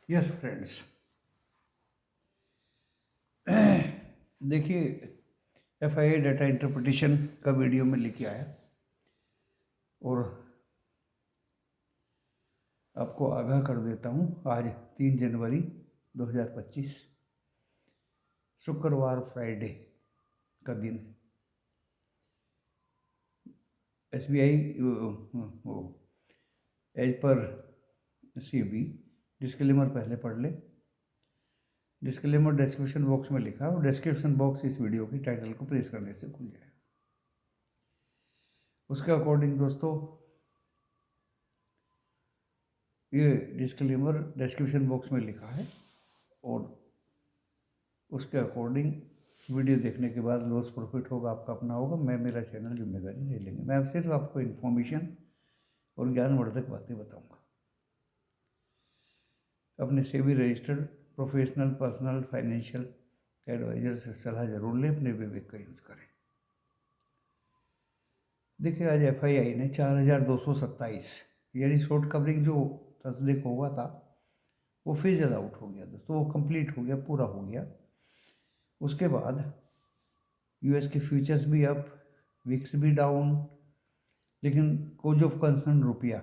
Yes friends. देखिए, FII data interpretation का video में लेके आया और आपको आगाह कर देता हूँ। आज 3 जनवरी 2025 शुक्रवार फ्राइडे का दिन है। एसबीआई एज पर सीबी डिस्क्लेमर पहले पढ़ ले। डिस्क्लेमर डिस्क्रिप्शन बॉक्स में लिखा और डिस्क्रिप्शन बॉक्स इस वीडियो की टाइटल को प्रेस करने से खुल जाएगा। उसके अकॉर्डिंग दोस्तों, ये डिस्क्लेमर डिस्क्रिप्शन बॉक्स में लिखा है और उसके अकॉर्डिंग वीडियो देखने के बाद लॉस प्रॉफिट होगा आपका अपना होगा। मैं मेरा चैनल जिम्मेदारी नहीं लेंगे। मैं सिर्फ आपको इन्फॉर्मेशन और ज्ञानवर्धक बातें बताऊंगा। अपने SEBI registered professional personal financial advisor से सलाह जरूर लें, अपने विवेक का यूज करें। देखिए, आज एफआईआई ने 4227 यानी शॉर्ट कवरिंग जो थर्सडे को हुआ था वो फेजल आउट हो गया दोस्तों, वो कंप्लीट हो गया, पूरा हो गया। उसके बाद यूएस के फ्यूचर्स भी अप, विक्स भी डाउन, लेकिन कोज ऑफ कंसर्न रुपया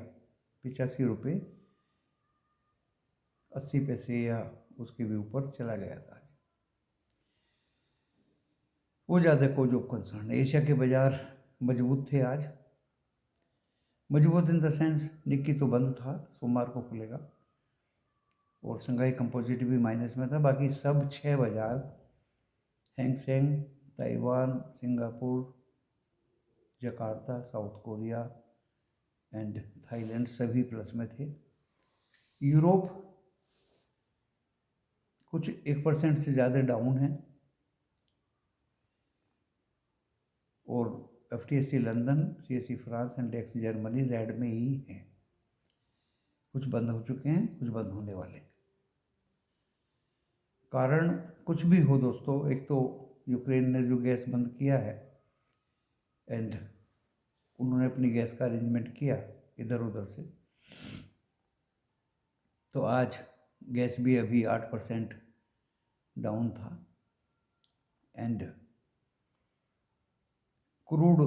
85 रुपये 80 पैसे या उसके भी ऊपर चला गया था। वो ज़्यादा कोज ऑफ कंसर्न। एशिया के बाजार मजबूत थे आज। मजबूत इन द सेंस निक्की तो बंद था, सोमवार को खुलेगा, और शंघाई कंपोजिट भी माइनस में था। बाकी सब 6 बाजार Hang Seng, Taiwan, Singapore, Jakarta, south Korea and Thailand सभी प्लस में थे। यूरोप कुछ 1% से ज़्यादा डाउन है और FTSE London, CAC France and DAX Germany red में ही है। कुछ बंद हो चुके हैं, कुछ बंद होने वाले। कारण कुछ भी हो दोस्तों, एक तो यूक्रेन ने जो गैस बंद किया है एंड उन्होंने अपनी गैस का अरेंजमेंट किया इधर उधर से, तो आज गैस भी अभी 8% डाउन था। एंड क्रूड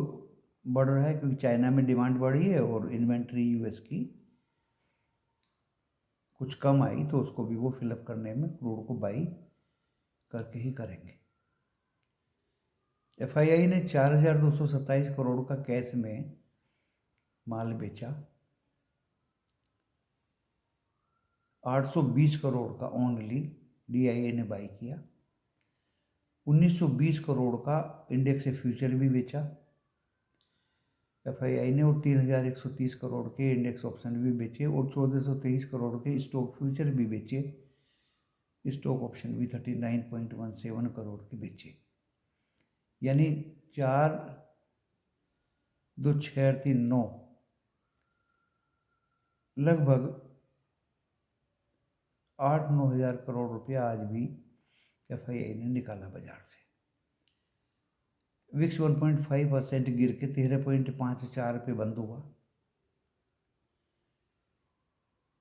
बढ़ रहा है क्योंकि चाइना में डिमांड बढ़ी है और इन्वेंट्री यूएस की कुछ कम आई, तो उसको भी वो फिलअप करने में क्रूड को बाई करके ही करेंगे। एफआईआई ने 4227 करोड़ का कैश में माल बेचा। 820 करोड़ का ओनली डीआईए ने बाई किया। 1920 करोड़ का इंडेक्स फ्यूचर भी बेचा एफआईआई ने, और 3130 करोड़ के इंडेक्स ऑप्शन भी बेचे और 1423 करोड़ के स्टॉक फ्यूचर भी बेचे। स्टॉक ऑप्शन भी 39.17 करोड़ के बेचे। यानी 4 2 6 3 9 लगभग 8-9 हज़ार करोड़ रुपया आज भी एफआईआई ने निकाला बाजार से। विक्स 1.5% गिर के 13.54 पे बंद हुआ।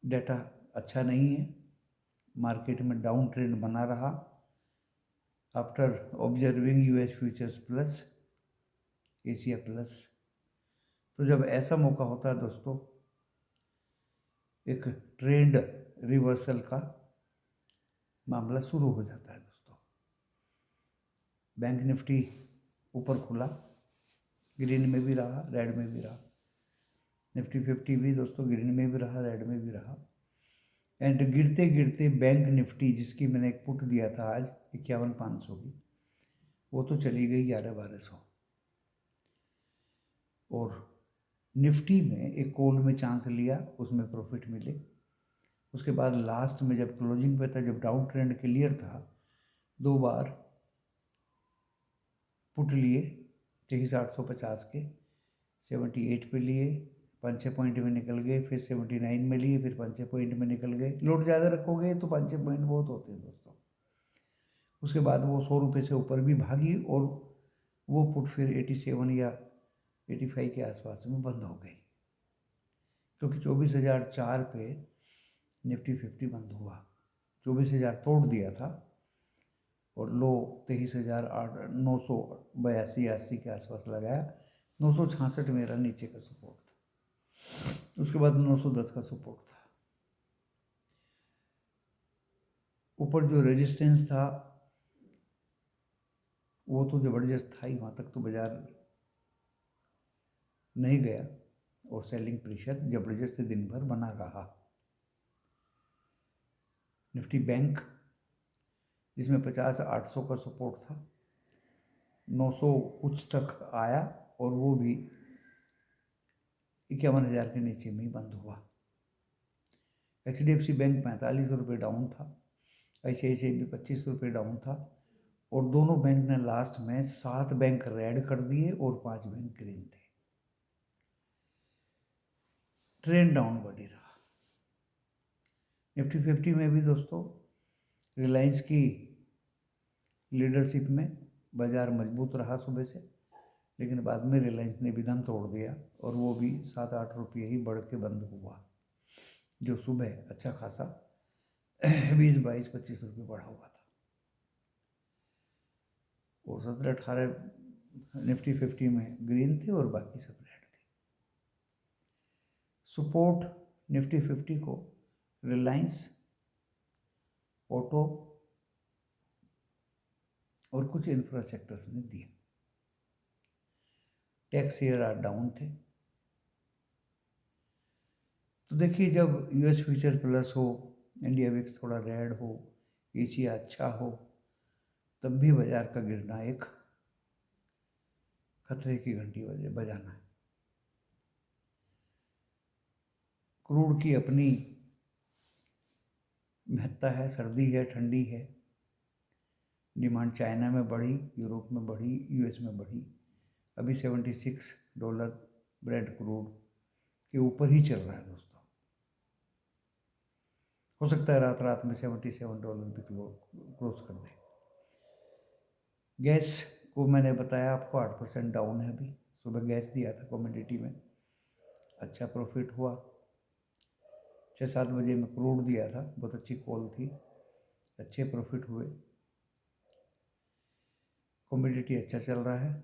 डेटा अच्छा नहीं है, मार्केट में डाउन ट्रेंड बना रहा after observing US futures plus, Asia plus. तो जब ऐसा मौका होता है दोस्तों, एक ट्रेंड रिवर्सल का मामला शुरू हो जाता है दोस्तों। बैंक निफ्टी ऊपर खुला, ग्रीन में भी रहा, रेड में भी रहा। निफ्टी 50 भी दोस्तों ग्रीन में भी रहा, रेड में भी रहा। एंड गिरते गिरते बैंक निफ्टी, जिसकी मैंने एक पुट दिया था आज 51,500 की, वो तो चली गई 11,1200। और निफ्टी में एक कॉल में चांस लिया, उसमें प्रॉफिट मिले। उसके बाद लास्ट में जब क्लोजिंग पे था, जब डाउन ट्रेंड क्लियर था, 2 बार पुट लिए 23,850 के, 78 पे लिए, 5-6 पॉइंट में निकल गए, फिर 79 में लिए, फिर 5-6 पॉइंट में निकल गए। लोड ज़्यादा रखोगे तो 5-6 पॉइंट बहुत होते हैं दोस्तों। उसके बाद वो 100 रुपये से ऊपर भी भागी और वो पुट फिर 87 या 85 के आसपास में बंद हो गई, क्योंकि 24,004 पे निफ्टी 50 बंद हुआ। 24,000 तोड़ दिया था और लो 23,982 के आसपास लगाया। 966 मेरा नीचे का सपोर्ट था, उसके बाद 910 का सपोर्ट था। ऊपर जो रेजिस्टेंस था वो तो ज़बरदस्त था ही, वहाँ तक तो बाजार नहीं गया और सेलिंग प्रेशर ज़बरदस्त दिन भर बना रहा। निफ्टी बैंक जिसमें 50,800 का सपोर्ट था, 900 कुछ तक आया और वो भी 51,000 के नीचे में ही बंद हुआ। HDFC बैंक 45 रुपये डाउन था, ICICI भी 25 रुपये डाउन था और दोनों बैंक ने लास्ट में 7 बैंक रेड कर दिए और 5 बैंक ग्रीन थे। ट्रेंड डाउन बढ़ी रहा। निफ्टी 50 में भी दोस्तों रिलायंस की लीडरशिप में बाजार मजबूत रहा सुबह से, लेकिन बाद में रिलायंस ने भी दम तोड़ दिया और वो भी 7-8 रुपये ही बढ़ के बंद हुआ, जो सुबह अच्छा खासा 20, 22, 25 रुपये बढ़ा हुआ था। और 17-18 निफ्टी 50 में ग्रीन थे और बाकी सब रेड थे। सपोर्ट निफ्टी 50 को रिलायंस, ऑटो और कुछ इंफ्रास्ट्रक्चर्स ने दिए। टेक शेयर आज डाउन थे। तो देखिए, जब यूएस फ्यूचर प्लस हो, इंडिया विक्स थोड़ा रेड हो, एशिया अच्छा हो, तब भी बाजार का गिरना एक खतरे की घंटी बजाना है। क्रूड की अपनी महत्ता है, सर्दी है, ठंडी है, डिमांड चाइना में बढ़ी, यूरोप में बढ़ी, यूएस में बढ़ी। अभी $76 ब्रेंट क्रूड के ऊपर ही चल रहा है दोस्तों। हो सकता है रात रात में $77 भी क्लोज कर दे। गैस को मैंने बताया आपको 8% डाउन है। अभी सुबह गैस दिया था कमोडिटी में, अच्छा प्रॉफिट हुआ। 6-7 बजे में क्रूड दिया था, बहुत अच्छी कॉल थी, अच्छे प्रॉफिट हुए। कमोडिटी अच्छा चल रहा है,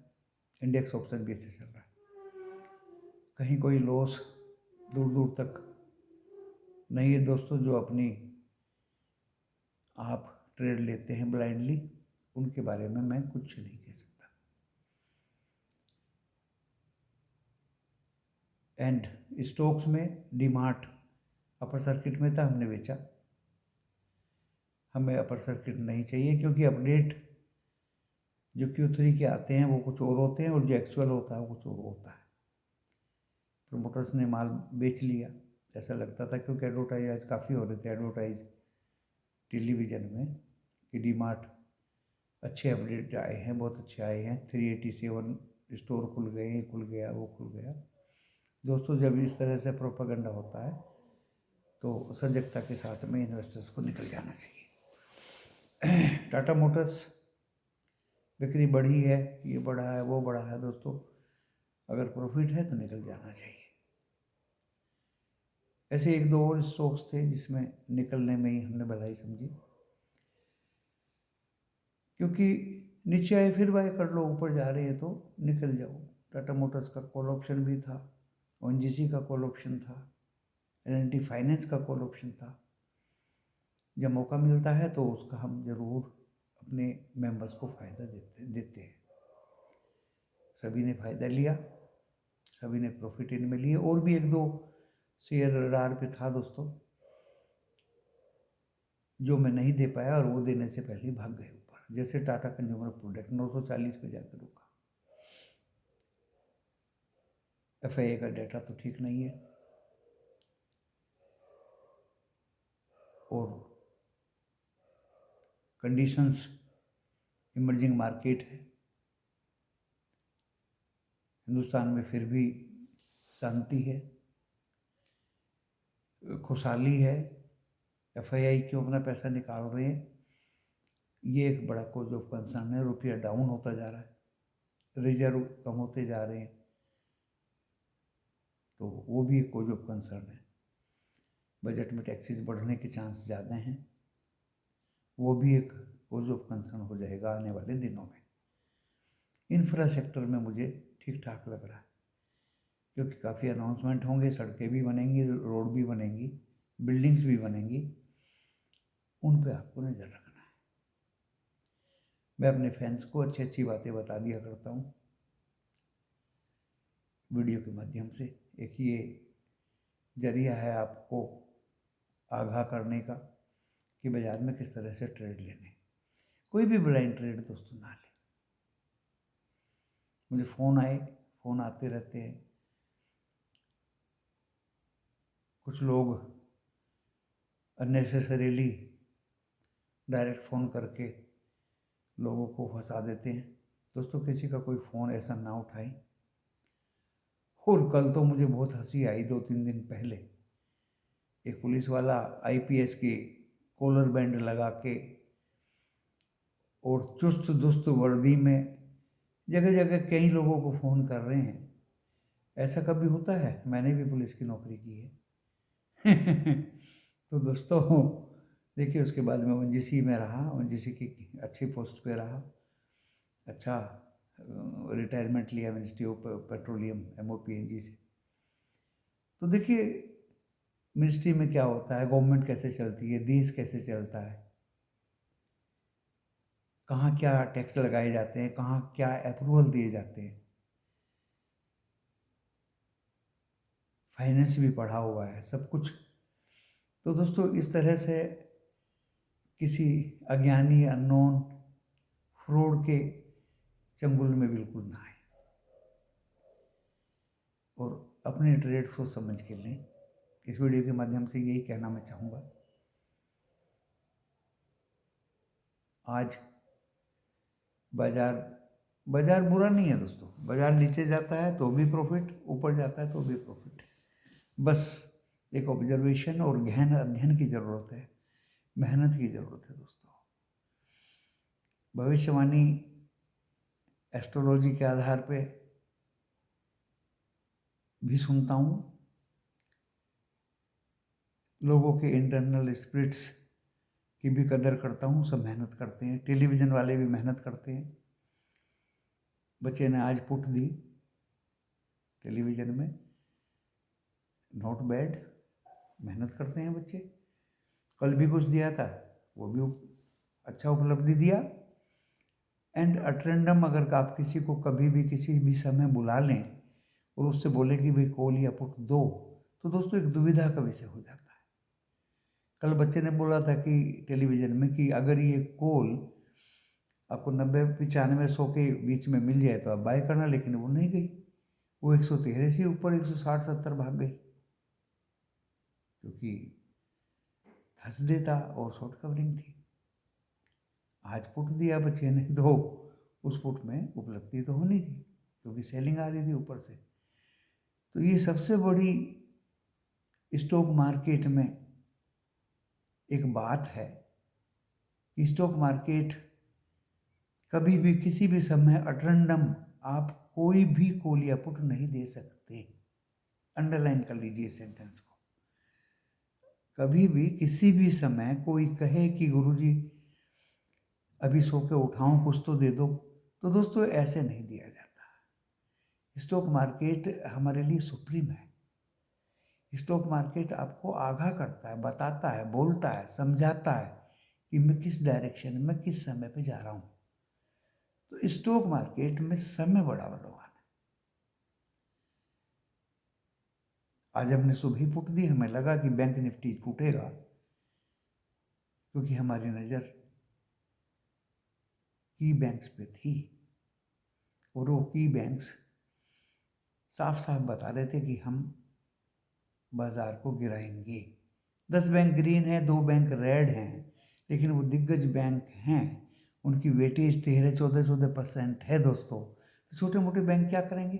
इंडेक्स ऑप्शन भी अच्छा चल रहा है। कहीं कोई लॉस दूर दूर तक नहीं है दोस्तों। जो अपनी आप ट्रेड लेते हैं ब्लाइंडली, उनके बारे में मैं कुछ नहीं कह सकता। एंड स्टॉक्स में डीमार्ट अपर सर्किट में था, हमने बेचा। हमें अपर सर्किट नहीं चाहिए, क्योंकि अपडेट जो Q3 के आते हैं वो कुछ और होते हैं और जो एक्चुअल होता है वो कुछ और होता है। प्रमोटर्स ने माल बेच लिया ऐसा लगता था, क्योंकि एडवर्टाइज आज काफ़ी हो रहे थे एडवर्टाइज टेलीविज़न में कि डीमार्ट अच्छे अपडेट आए हैं, बहुत अच्छे आए हैं, 387 स्टोर खुल गए, ये खुल गया, वो खुल गया। दोस्तों, जब इस तरह से प्रोपागेंडा होता है तो सजगता के साथ में इन्वेस्टर्स को निकल जाना चाहिए। टाटा मोटर्स बिक्री बढ़ी है, ये बढ़ा है, वो बढ़ा है दोस्तों, अगर प्रॉफिट है तो निकल जाना चाहिए। ऐसे एक दो और स्टॉक्स थे जिसमें निकलने में ही हमने भलाई समझी, क्योंकि नीचे आए फिर बाय कर लो, ऊपर जा रहे हैं तो निकल जाओ। टाटा मोटर्स का कॉल ऑप्शन भी था, ONGC का कॉल ऑप्शन था, L&T फाइनेंस का कॉल ऑप्शन था। जब मौका मिलता है तो उसका हम ज़रूर अपने मेंबर्स को फ़ायदा देते हैं। सभी ने फ़ायदा लिया, सभी ने प्रॉफिट इनमें लिए। और भी एक दो शेयर रार पे था दोस्तों, जो मैं नहीं दे पाया और वो देने से पहले भाग गए ऊपर, जैसे टाटा कंज्यूमर प्रोडक्ट 940 पे जाकर रुका। FII का डाटा तो ठीक नहीं है और कंडीशंस इमर्जिंग मार्केट है। हिंदुस्तान में फिर भी शांति है, खुशहाली है। FII क्यों अपना पैसा निकाल रहे हैं, ये एक बड़ा कोज ऑफ कंसर्न है। रुपया डाउन होता जा रहा है, रिजर्व कम होते जा रहे हैं, तो वो भी एक कोज ऑफ कंसर्न है। बजट में टैक्सेस बढ़ने के चांस ज़्यादा हैं। वो भी एक कोज ऑफ कंसर्न हो जाएगा आने वाले दिनों में। इंफ्रास्ट्रक्चर में मुझे ठीक ठाक लग रहा है, क्योंकि काफ़ी अनाउंसमेंट होंगे, सड़कें भी बनेंगी, रोड भी बनेंगी, बिल्डिंग्स भी बनेंगी, उन पे आपको नज़र रखना है। मैं अपने फैंस को अच्छी अच्छी बातें बता दिया करता हूँ वीडियो के माध्यम से। एक ये जरिया है आपको आगाह करने का कि बाज़ार में किस तरह से ट्रेड लेने। कोई भी ब्लाइंड ट्रेड दोस्तों ना ले। मुझे फ़ोन आते रहते हैं, कुछ लोग अननेसेसरीली डायरेक्ट फ़ोन करके लोगों को फंसा देते हैं। दोस्तों किसी का कोई फ़ोन ऐसा ना उठाएं। और कल तो मुझे बहुत हंसी आई, 2-3 दिन पहले एक पुलिस वाला आईपीएस की कॉलर बैंड लगा के और चुस्त दुस्त वर्दी में जगह जगह कई लोगों को फ़ोन कर रहे हैं। ऐसा कभी होता है? मैंने भी पुलिस की नौकरी की है। तो दोस्तों देखिए, उसके बाद मैं ओएनजीसी में रहा, ओएनजीसी की अच्छी पोस्ट पे रहा, अच्छा रिटायरमेंट लिया मिनिस्ट्री ऑफ पेट्रोलियम MOPNG से। तो देखिए मिनिस्ट्री में क्या होता है, गवर्नमेंट कैसे चलती है, देश कैसे चलता है, कहाँ क्या टैक्स लगाए जाते हैं, कहाँ क्या अप्रूवल दिए जाते हैं, फाइनेंस भी पढ़ा हुआ है, सब कुछ। तो दोस्तों इस तरह से किसी अज्ञानी अननोन फ्रॉड के चंगुल में बिल्कुल ना आए और अपने ट्रेड सोच समझ के लें। इस वीडियो के माध्यम से यही कहना मैं चाहूँगा। आज बाजार बुरा नहीं है दोस्तों। बाजार नीचे जाता है तो भी प्रॉफिट, ऊपर जाता है तो भी प्रॉफिट। बस एक ऑब्जर्वेशन और गहन अध्ययन की ज़रूरत है, मेहनत की ज़रूरत है दोस्तों। भविष्यवाणी एस्ट्रोलॉजी के आधार पे भी सुनता हूँ, लोगों के इंटरनल स्पिरिट्स की भी कदर करता हूँ। सब मेहनत करते हैं, टेलीविज़न वाले भी मेहनत करते हैं। बच्चे ने आज पुट दी टेलीविज़न में, नॉट बैड, मेहनत करते हैं बच्चे। कल भी कुछ दिया था, वो भी अच्छा उपलब्धि दिया। एंड अटेंडम अगर आप किसी को कभी भी किसी भी समय बुला लें और उससे बोले कि भाई कॉल या पुट दो, तो दोस्तों एक दुविधा का विषय हो जाता है। कल बच्चे ने बोला था कि टेलीविज़न में कि अगर ये कॉल आपको 90-95-100 के बीच में मिल जाए तो आप बाय करना, लेकिन वो नहीं गई। वो 113 से ऊपर 160-170 भाग गई, क्योंकि थर्सडे था और शॉर्ट कवरिंग थी। आज पुट दिया बच्चे ने तो उस पुट में उपलब्धि तो होनी थी, क्योंकि सेलिंग आ रही थी ऊपर से। तो ये सबसे बड़ी स्टॉक मार्केट में एक बात है कि स्टॉक मार्केट कभी भी किसी भी समय अटरंडम आप कोई भी कॉल या पुट नहीं दे सकते। अंडरलाइन कर लीजिए सेंटेंस को। कभी भी किसी भी समय कोई कहे कि गुरुजी अभी सो के उठाऊं, कुछ तो दे दो, तो दोस्तों ऐसे नहीं दिया जाता। स्टॉक मार्केट हमारे लिए सुप्रीम है। स्टॉक मार्केट आपको आगाह करता है, बताता है, बोलता है, समझाता है कि मैं किस डायरेक्शन में किस समय पे जा रहा हूँ। तो स्टॉक मार्केट में समय बड़ा बलवान है। आज हमने सुबह पुट दी, हमें लगा कि बैंक निफ्टी टूटेगा, क्योंकि हमारी नज़र की बैंक्स पे थी और वो की बैंक्स साफ साफ बता रहे थे कि हम बाजार को गिराएंगे। 10 बैंक ग्रीन है, 2 बैंक रेड हैं, लेकिन वो दिग्गज बैंक हैं, उनकी वेटेज 13-14% है दोस्तों। तो छोटे मोटे बैंक क्या करेंगे?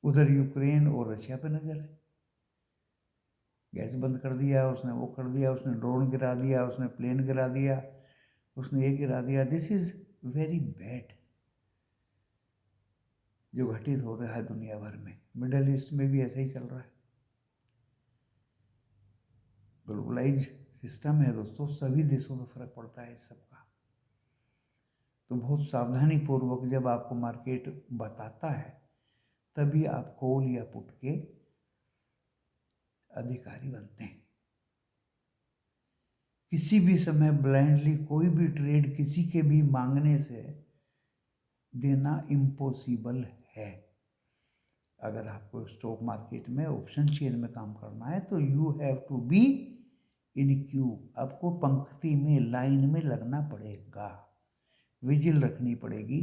उधर यूक्रेन और रशिया पे नजर है। गैस बंद कर दिया उसने, वो कर दिया उसने, ड्रोन गिरा दिया उसने, प्लेन गिरा दिया उसने, ये गिरा दिया। दिस इज वेरी बैड जो घटित हो रहा है दुनिया भर में। मिडल ईस्ट में भी ऐसा ही चल रहा है। ग्लोबलाइज सिस्टम है दोस्तों, सभी देशों में फर्क पड़ता है इस सब का। तो बहुत सावधानी पूर्वक जब आपको मार्केट बताता है तभी आप कॉल या पुट के अधिकारी बनते हैं। किसी भी समय ब्लाइंडली कोई भी ट्रेड किसी के भी मांगने से देना इम्पॉसिबल है। अगर आपको स्टॉक मार्केट में ऑप्शन चेन में काम करना है तो you have to be in queue, आपको पंक्ति में लाइन में लगना पड़ेगा, विजिल रखनी पड़ेगी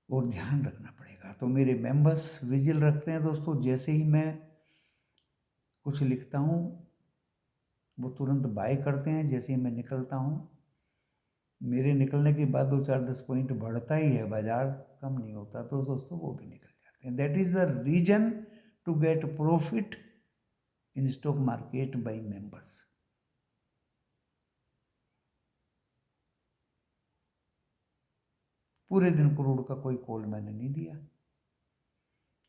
और ध्यान रखना पड़ेगा। तो मेरे मेंबर्स विजिल रखते हैं दोस्तों, जैसे ही मैं कुछ लिखता हूँ वो तुरंत बाय करते हैं। जैसे ही मैं निकलता हूँ, मेरे निकलने के बाद 2-4-10 पॉइंट बढ़ता ही है, बाजार कम नहीं होता, तो दोस्तों वो भी निकल जाते हैं। That is the reason to get profit in stock market by members. पूरे दिन करोड़ का कोई कॉल मैंने नहीं दिया।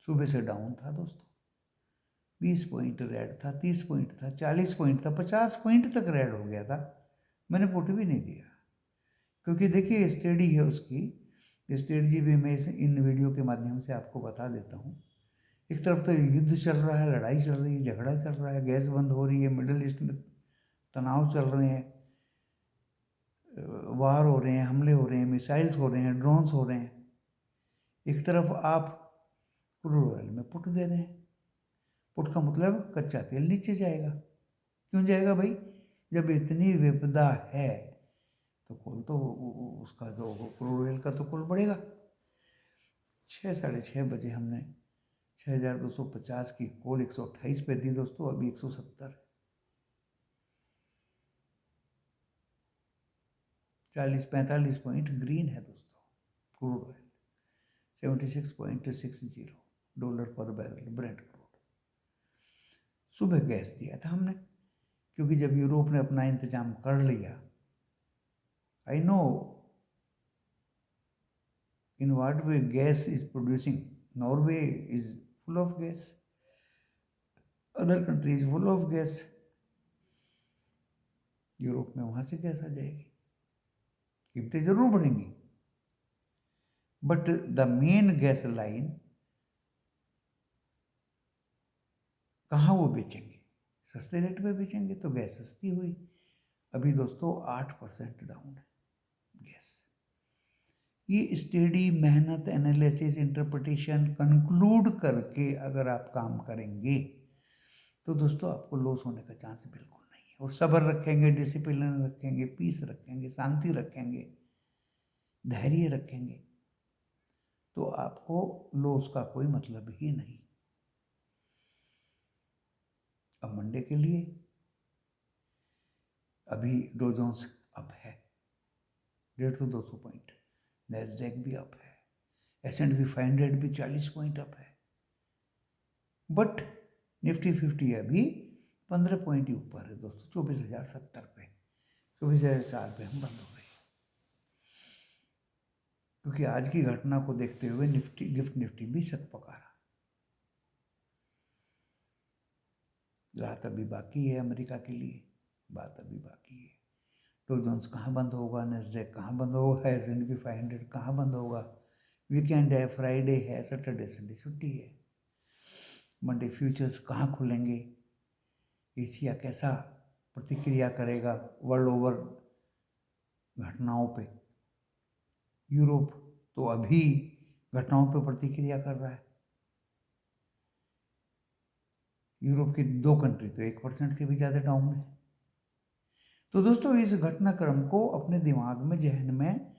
सुबह से डाउन था दोस्तों, 20 पॉइंट रेड था, 30 पॉइंट था, 40 पॉइंट था, 50 पॉइंट तक रेड हो गया था, मैंने पुट भी नहीं दिया। क्योंकि देखिए स्टडी है उसकी, स्ट्रेटजी भी मैं इन वीडियो के माध्यम से आपको बता देता हूँ। एक तरफ तो युद्ध चल रहा है, लड़ाई चल रही है, झगड़ा चल रहा है, गैस बंद हो रही है, मिडिल ईस्ट में तनाव चल रहे हैं, वार हो रहे हैं, हमले हो रहे हैं, मिसाइल्स हो रहे हैं, ड्रोन्स हो रहे हैं। एक तरफ आप क्रूड ऑयल में पुट दे रहे हैं। पुट का मतलब कच्चा तेल नीचे जाएगा। क्यों जाएगा भाई? जब इतनी विपदा है तो कुल तो उसका जो क्रूड ऑयल का तो कुल बढ़ेगा। 6-6:30 बजे हमने 6250 की कॉल 128 पे दी दोस्तों, अभी 170, 40-45 पॉइंट ग्रीन है दोस्तों। क्रूड ऑयल $76.60 पर बैरल ब्रेंट क्रूड। सुबह गैस दिया था हमने, क्योंकि जब यूरोप ने अपना इंतजाम कर लिया, I know in what way gas is producing. Norway is full of gas, other countries full of gas, Europe में वहां से गैस आ जाएगी, कीमतें जरूर बढ़ेंगी, but the main gas line कहाँ वो बेचेंगे? सस्ते रेट पे बेचेंगे तो गैस सस्ती हुई। अभी दोस्तों 8% डाउन है गैस। ये स्टडी, मेहनत, एनालिसिस, इंटरप्रिटेशन कंक्लूड करके अगर आप काम करेंगे तो दोस्तों आपको लॉस होने का चांस बिल्कुल नहीं है। और सब्र रखेंगे, डिसिप्लिन रखेंगे, पीस रखेंगे, शांति रखेंगे, धैर्य रखेंगे, तो आपको लॉस का कोई मतलब ही नहीं। अब मंडे के लिए अभी डो जोन्स अप है 150-200 पॉइंट, नैस्डैक भी अप है, S&P 500 भी 40 पॉइंट अप है, बट निफ्टी 50 अभी 15 पॉइंट ही ऊपर है दोस्तों, 24,070 पे, 24,004 पे हम बंद हो गए। क्योंकि आज की घटना को देखते हुए गिफ्ट निफ्टी भी सकपका। रात अभी बाकी है अमेरिका के लिए, बात अभी बाकी है। डो जोन्स कहाँ बंद होगा, नैस्डैक कहाँ बंद होगा, S&P 500 कहाँ बंद होगा। वीकेंड है, फ्राइडे है, सैटरडे संडे छुट्टी है। मंडे फ्यूचर्स कहाँ खुलेंगे, एशिया कैसा प्रतिक्रिया करेगा वर्ल्ड ओवर घटनाओं पे। यूरोप तो अभी घटनाओं पे प्रतिक्रिया कर रहा है। यूरोप की 2 कंट्री तो 1% से भी ज़्यादा डाउन है। तो दोस्तों इस घटनाक्रम को अपने दिमाग में, जहन में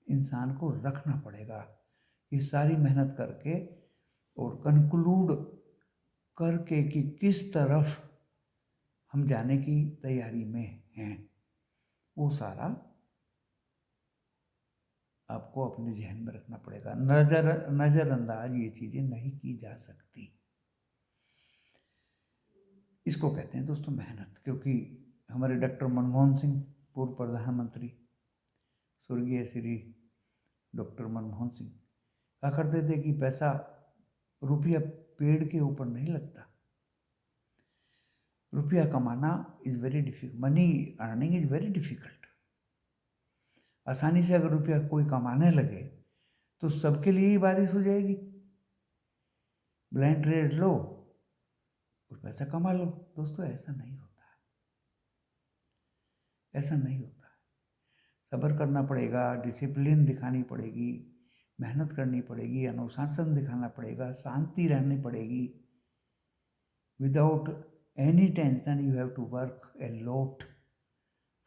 इंसान को रखना पड़ेगा, ये सारी मेहनत करके और कंक्लूड करके कि किस तरफ हम जाने की तैयारी में हैं, वो सारा आपको अपने जहन में रखना पड़ेगा। नज़रअंदाज ये चीज़ें नहीं की जा सकती। इसको कहते हैं दोस्तों मेहनत। क्योंकि हमारे डॉक्टर मनमोहन सिंह, पूर्व प्रधानमंत्री स्वर्गीय श्री डॉक्टर मनमोहन सिंह, कहा करते थे कि पैसा, रुपया पेड़ के ऊपर नहीं लगता, रुपया कमाना is very difficult, money earning is very difficult. आसानी से अगर रुपया कोई कमाने लगे तो सबके लिए ही बारिश हो जाएगी। ब्लाइंड ट्रेड लो और पैसा कमा लो। दोस्तों ऐसा नहीं होता है, ऐसा नहीं होता है। सब्र करना पड़ेगा, डिसिप्लिन दिखानी पड़ेगी, मेहनत करनी पड़ेगी, अनुशासन दिखाना पड़ेगा, शांति रहनी पड़ेगी। Without any tension you have to work a lot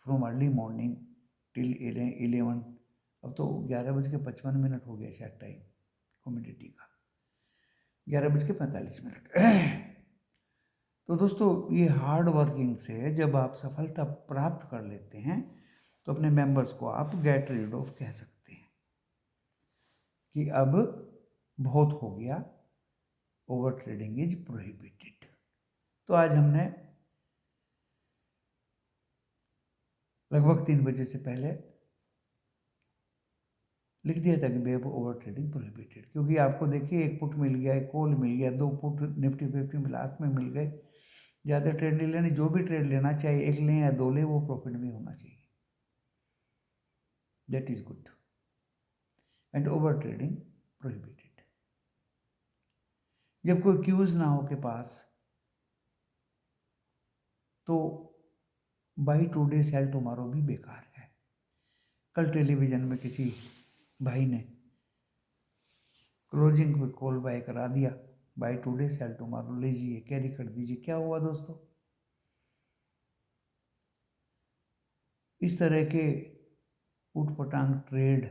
from early morning till 11। अब तो 11:55 हो गया शायद टाइम कम्युनिटी का, 11:45। तो दोस्तों ये हार्ड वर्किंग से जब आप सफलता प्राप्त कर लेते हैं तो अपने मेंबर्स को आप गेट रीड ऑफ कह सकते हैं कि अब बहुत हो गया, ओवर ट्रेडिंग इज प्रोहिबिटेड। तो आज हमने लगभग 3 बजे से पहले लिख दिया था कि वेब ओवर ट्रेडिंग प्रोहिबिटेड, क्योंकि आपको देखिए 1 पुट मिल गया, 1 कॉल मिल गया, 2 पुट निफ्टी 50 में लास्ट में मिल गए। ज़्यादा ट्रेड नहीं लेनी, जो भी ट्रेड लेना चाहे 1 लें या 2 लें, वो प्रॉफिट में होना चाहिए। That is good and over trading prohibited. जब कोई क्यूज ना हो के पास तो बाई टुडे सेल टुमारो भी बेकार है। कल टेलीविजन में किसी भाई ने क्लोजिंग में कॉल बाय करा दिया, बाय टुडे सेल टुमारो, लीजिए कैरी कर दीजिए। क्या हुआ दोस्तों? इस तरह के उटपटांग ट्रेड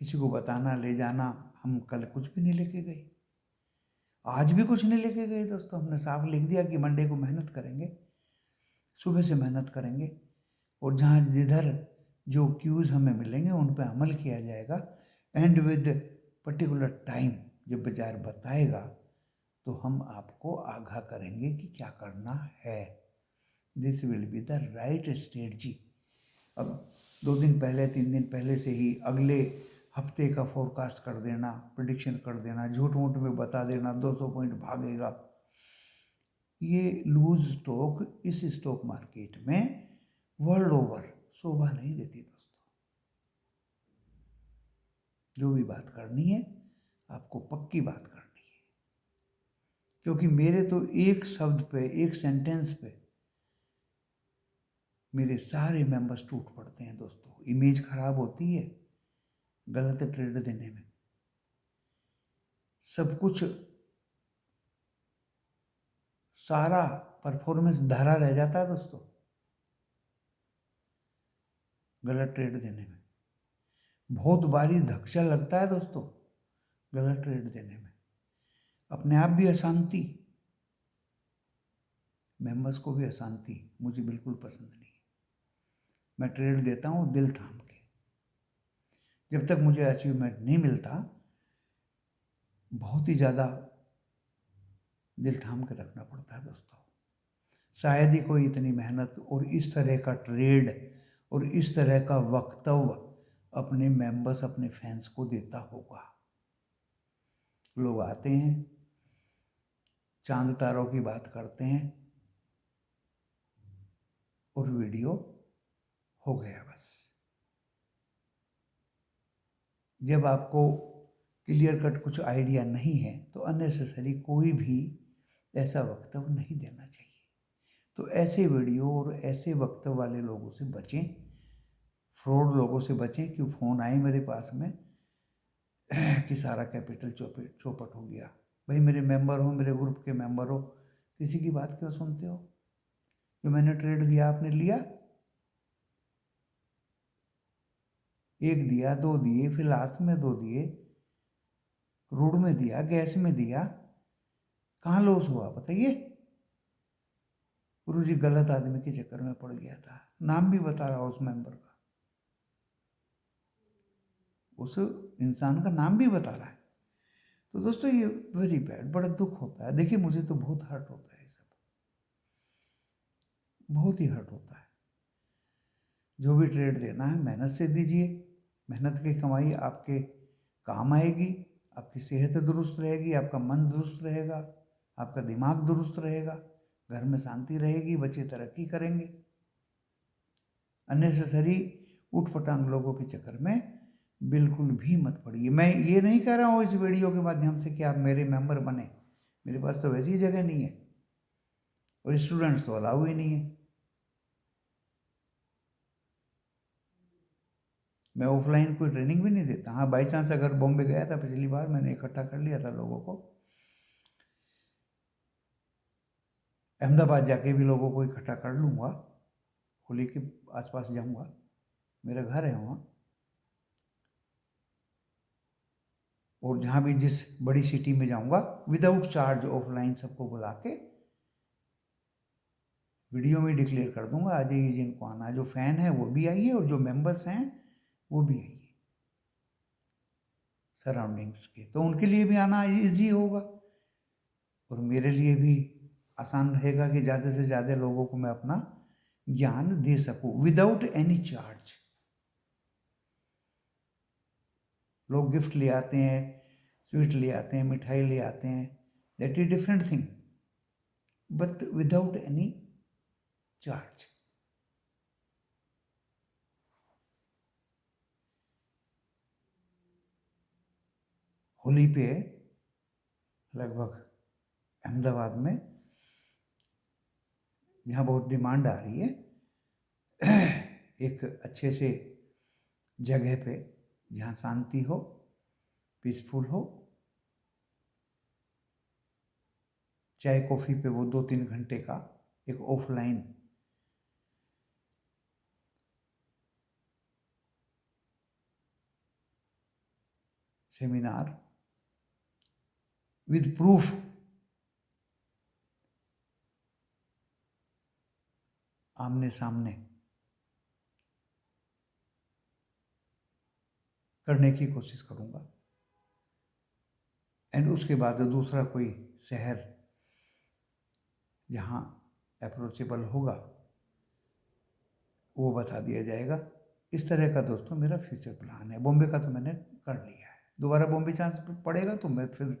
किसी को बताना, ले जाना, हम कल कुछ भी नहीं लेके गए, आज भी कुछ नहीं लेके गए दोस्तों। हमने साफ लिख दिया कि मंडे को मेहनत करेंगे, सुबह से मेहनत करेंगे, और जहाँ जिधर जो क्यूज़ हमें मिलेंगे उन पर अमल किया जाएगा। एंड विद पर्टिकुलर टाइम जब बाजार बताएगा तो हम आपको आगाह करेंगे कि क्या करना है। This will be the right strategy. अब 2 दिन पहले 3 दिन पहले से ही अगले हफ्ते का फोरकास्ट कर देना, प्रिडिक्शन कर देना, झूठ मूठ में बता देना 200 पॉइंट भागेगा, ये लूज स्टॉक इस स्टॉक मार्केट में वर्ल्ड ओवर शोभा नहीं देती दोस्तों। जो भी बात करनी है आपको पक्की बात करनी है, क्योंकि मेरे तो एक शब्द पे, एक सेंटेंस पे मेरे सारे मेंबर्स टूट पड़ते हैं दोस्तों। इमेज खराब होती है गलत ट्रेड देने में, सब कुछ, सारा परफॉर्मेंस धरा रह जाता है दोस्तों गलत ट्रेड देने में। बहुत भारी धक्का लगता है दोस्तों गलत ट्रेड देने में। अपने आप भी अशांति, मेंबर्स को भी अशांति मुझे बिल्कुल पसंद नहीं है। मैं ट्रेड देता हूँ दिल थाम के, जब तक मुझे अचीवमेंट नहीं मिलता बहुत ही ज़्यादा दिल थाम के रखना पड़ता है दोस्तों। शायद ही कोई इतनी मेहनत और इस तरह का ट्रेड और इस तरह का वक्तव्य अपने मेंबर्स, अपने फैंस को देता होगा। लोग आते हैं, चांद तारों की बात करते हैं और वीडियो हो गया बस। जब आपको क्लियर कट कुछ आइडिया नहीं है तो अननेसेसरी कोई भी ऐसा वक्तव्य नहीं देना चाहिए। तो ऐसे वीडियो और ऐसे वक्तव्य वाले लोगों से बचें, फ्रॉड लोगों से बचें। क्यों फोन आए मेरे पास में कि सारा कैपिटल चौपट हो गया। भाई मेरे मेंबर हो, मेरे ग्रुप के मेंबर हो, किसी की बात क्यों सुनते हो? जो मैंने ट्रेड दिया आपने लिया, 1 दिया, 2 दिए, फिर लास्ट में 2 दिए, क्रूड में दिया, गैस में दिया, कहाँ लॉस हुआ बताइए? गुरु जी गलत आदमी के चक्कर में पड़ गया था, नाम भी बता रहा उस मेंबर का, उस इंसान का नाम भी बता रहा है। तो दोस्तों ये वेरी बैड, बड़ा दुख होता है। देखिए मुझे तो बहुत हर्ट होता है, सब बहुत ही हर्ट होता है। जो भी ट्रेड देना है मेहनत से दीजिए, मेहनत की कमाई आपके काम आएगी, आपकी सेहत दुरुस्त रहेगी, आपका मन दुरुस्त रहेगा, आपका दिमाग दुरुस्त रहेगा, घर में शांति रहेगी, बच्चे तरक्की करेंगे। अननेसेसरी उठपटांग लोगों के चक्कर में बिल्कुल भी मत पड़िए। मैं ये नहीं कह रहा हूँ इस वीडियो के माध्यम से कि आप मेरे मेंबर बने, मेरे पास तो वैसी जगह नहीं है और स्टूडेंट्स तो अलाउ ही नहीं है। मैं ऑफलाइन कोई ट्रेनिंग भी नहीं देता। हाँ, बाई चांस अगर बॉम्बे गया था पिछली बार, मैंने इकट्ठा कर लिया था लोगों को। अहमदाबाद जाके भी लोगों को इकट्ठा कर लूँगा, होली के आसपास जाऊँगा, मेरा घर है वहाँ। और जहाँ भी जिस बड़ी सिटी में जाऊँगा विदाउट चार्ज ऑफलाइन सबको बुला के वीडियो में डिक्लेयर कर दूंगा, आ जाइए जिनको आना है। जो फ़ैन है वो भी आइए और जो मेंबर्स हैं वो भी आइए सराउंडिंग्स के, तो उनके लिए भी आना इजी होगा और मेरे लिए भी आसान रहेगा कि ज़्यादा से ज़्यादा लोगों को मैं अपना ज्ञान दे सकूं विदाउट एनी चार्ज। लोग गिफ्ट ले आते हैं, स्वीट ले आते हैं, मिठाई ले आते हैं, that is different thing, but without any charge. Holi पे लगभग अहमदाबाद में जहाँ बहुत डिमांड आ रही है एक अच्छे से जगह पे जहाँ शांति हो, पीसफुल हो, चाय कॉफ़ी पे वो 2-3 घंटे का एक ऑफलाइन सेमिनार विद प्रूफ आमने सामने करने की कोशिश करूँगा। एंड उसके बाद दूसरा कोई शहर जहाँ अप्रोचेबल होगा वो बता दिया जाएगा। इस तरह का दोस्तों मेरा फ्यूचर प्लान है। बॉम्बे का तो मैंने कर लिया है, दोबारा बॉम्बे चांस पड़ेगा तो मैं फिर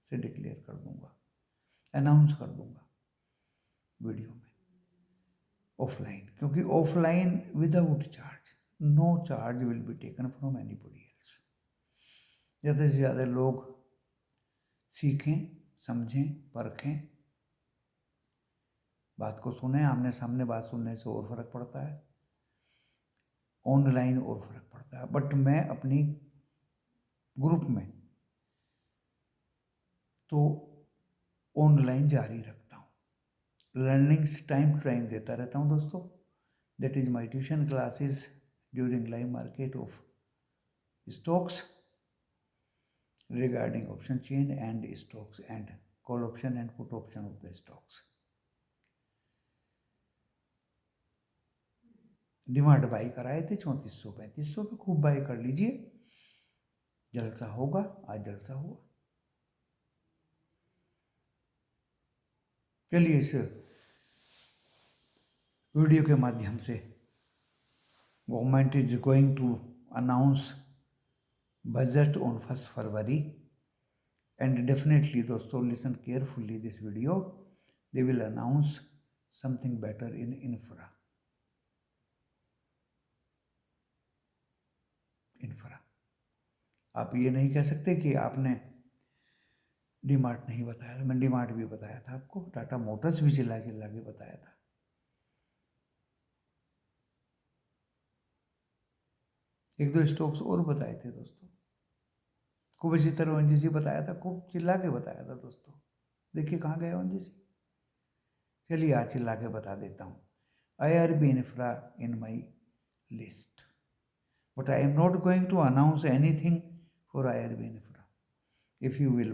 से डिक्लेयर कर दूंगा, अनाउंस कर दूंगा वीडियो में ऑफलाइन, क्योंकि offline without charge, no charge will be taken from anybody else. ज़्यादा से ज़्यादा लोग सीखें, समझें, परखें, बात को सुने। आमने सामने बात सुनने से और फर्क पड़ता है, ऑनलाइन और फर्क पड़ता है। बट मैं अपनी ग्रुप में तो ऑनलाइन जारी रखता हूँ, लर्निंग्स टाइम टू टाइम देता रहता हूँ दोस्तों। That is my tuition classes during live market of stocks regarding option chain and stocks and call option and put option of the stocks. Demand by कराए थे 3400-3500 पे, खूब बाई कर लीजिए, जलसा होगा। आज जलसा हुआ। चलिए इस वीडियो के माध्यम से government is going to announce budget on 1 February and definitely दोस्तों listen carefully this video, they will announce something better in infra. आप ये नहीं कह सकते कि आपने डीमार्ट नहीं बताया था। मैंने डीमार्ट भी बताया था आपको, टाटा मोटर्स भी चिल्ला चिल्ला के बताया था। एक दो स्टॉक्स और बताए थे दोस्तों, खूब अच्छी तरह ओएनजीसी बताया था, खूब चिल्ला के बताया था दोस्तों। देखिए कहाँ गया ओएनजीसी। चलिए आज चिल्ला के बता देता हूँ, IRB infra in my list, but I am not going to announce anything for IRB infra. If you will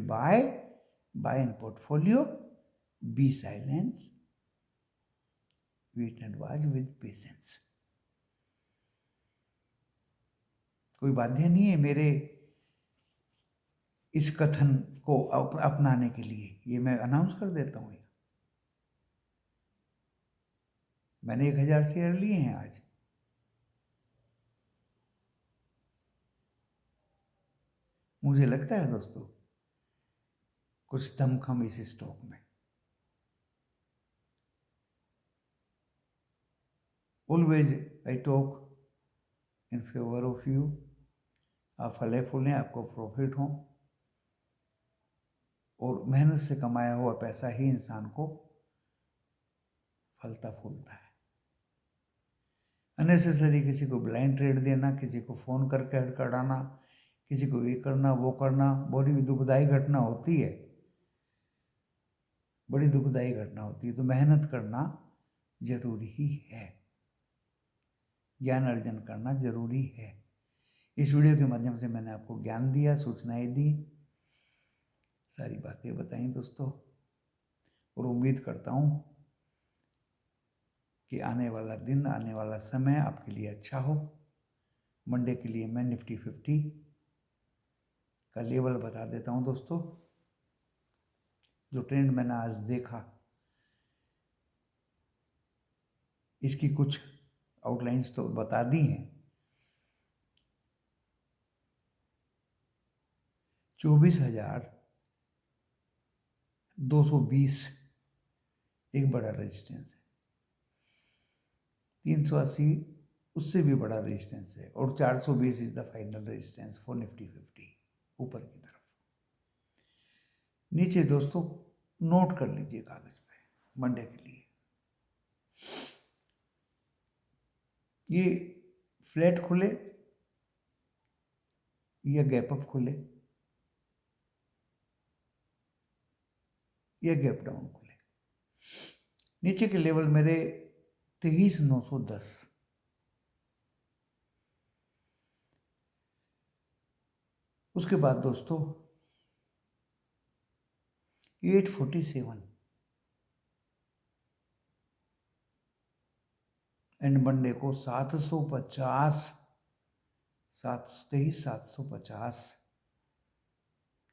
buy in portfolio, be silent, wait and watch with patience। कोई बाध्य नहीं है मेरे इस कथन को अपनाने के लिए, ये मैं अनाउंस कर देता हूँ। मैंने 1000 शेयर लिए हैं आज। मुझे लगता है दोस्तों कुछ दमखम इस स्टॉक में, always I talk in favour of you. आप फले फूलें, आपको प्रॉफिट हो, और मेहनत से कमाया हुआ पैसा ही इंसान को फलता फूलता है। अननेसेसरी किसी को ब्लाइंड ट्रेड देना, किसी को फ़ोन करके हड़कड़ाना, किसी को ये करना वो करना, बड़ी दुखदायी घटना होती है, बड़ी दुखदायी घटना होती है। तो मेहनत करना जरूरी ही है, ज्ञान अर्जन करना जरूरी है। इस वीडियो के माध्यम से मैंने आपको ज्ञान दिया, सूचनाएं दी, सारी बातें बताई दोस्तों, और उम्मीद करता हूँ कि आने वाला दिन, आने वाला समय आपके लिए अच्छा हो। मंडे के लिए मैं निफ्टी 50 का लेवल बता देता हूँ दोस्तों। जो ट्रेंड मैंने आज देखा, इसकी कुछ आउटलाइंस तो बता दी हैं। 24,220 एक बड़ा रेजिस्टेंस है, 380 उससे भी बड़ा रेजिस्टेंस है, और 420 is the final resistance for Nifty 50 ऊपर की तरफ। नीचे दोस्तों नोट कर लीजिए कागज पे मंडे के लिए, ये फ्लैट खुले या गैप अप खुले या गैप डाउन खुले, नीचे के लेवल मेरे 23,910, उसके बाद दोस्तों 847 एंड मंडे को 750, 750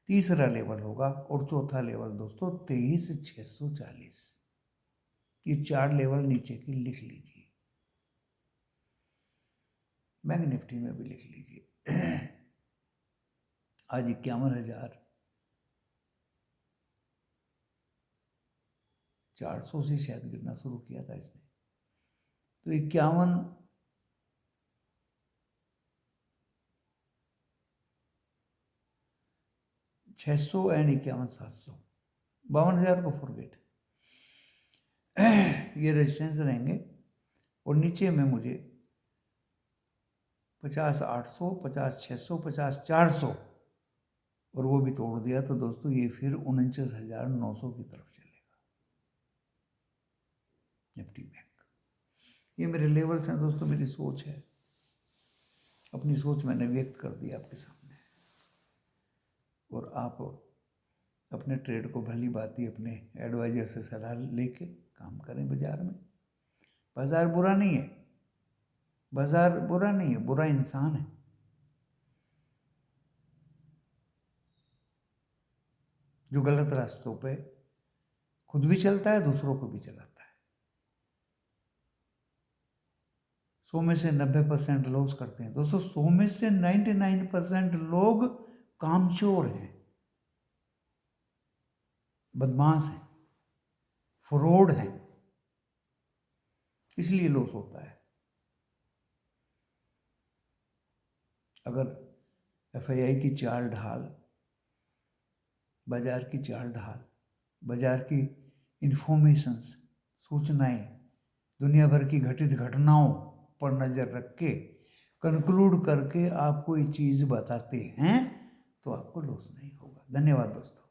तीसरा लेवल होगा, और चौथा लेवल दोस्तों 23,640। ये 4 लेवल नीचे की लिख लीजिए, बैंक निफ्टी में भी लिख लीजिए। आज 51,400 से शायद गिरना शुरू किया था इसने, तो 51,600 एंड 51,700, 52,000 को फॉरगेट, ये रेजिस्टेंस रहेंगे। और नीचे में मुझे 50,800, 50,600, 50,400, और वो भी तोड़ दिया, तो दोस्तों ये फिर 49,900 की तरफ चलेगा निफ्टी बैंक। ये मेरे लेवल्स हैं दोस्तों, मेरी सोच है, अपनी सोच मैंने व्यक्त कर दी आपके सामने, और आप अपने ट्रेड को भली भांति अपने एडवाइजर से सलाह लेके काम करें बाजार में। बाजार बुरा नहीं है, बाजार बुरा नहीं है, बुरा इंसान है। जो गलत रास्तों पे खुद भी चलता है, दूसरों को भी चलाता है। 100 में से 90% लॉस करते हैं दोस्तों। 100 में से 99% लोग कामचोर हैं, बदमाश हैं, फ्रॉड हैं, इसलिए लॉस होता है। अगर FII की चाल ढाल, बाजार की चाल ढाल, बाजार की इंफॉर्मेशंस, सूचनाएं, दुनिया भर की घटित घटनाओं पर नज़र रख के कंक्लूड करके आप कोई चीज़ बताते हैं तो आपको लॉस नहीं होगा। धन्यवाद दोस्तों।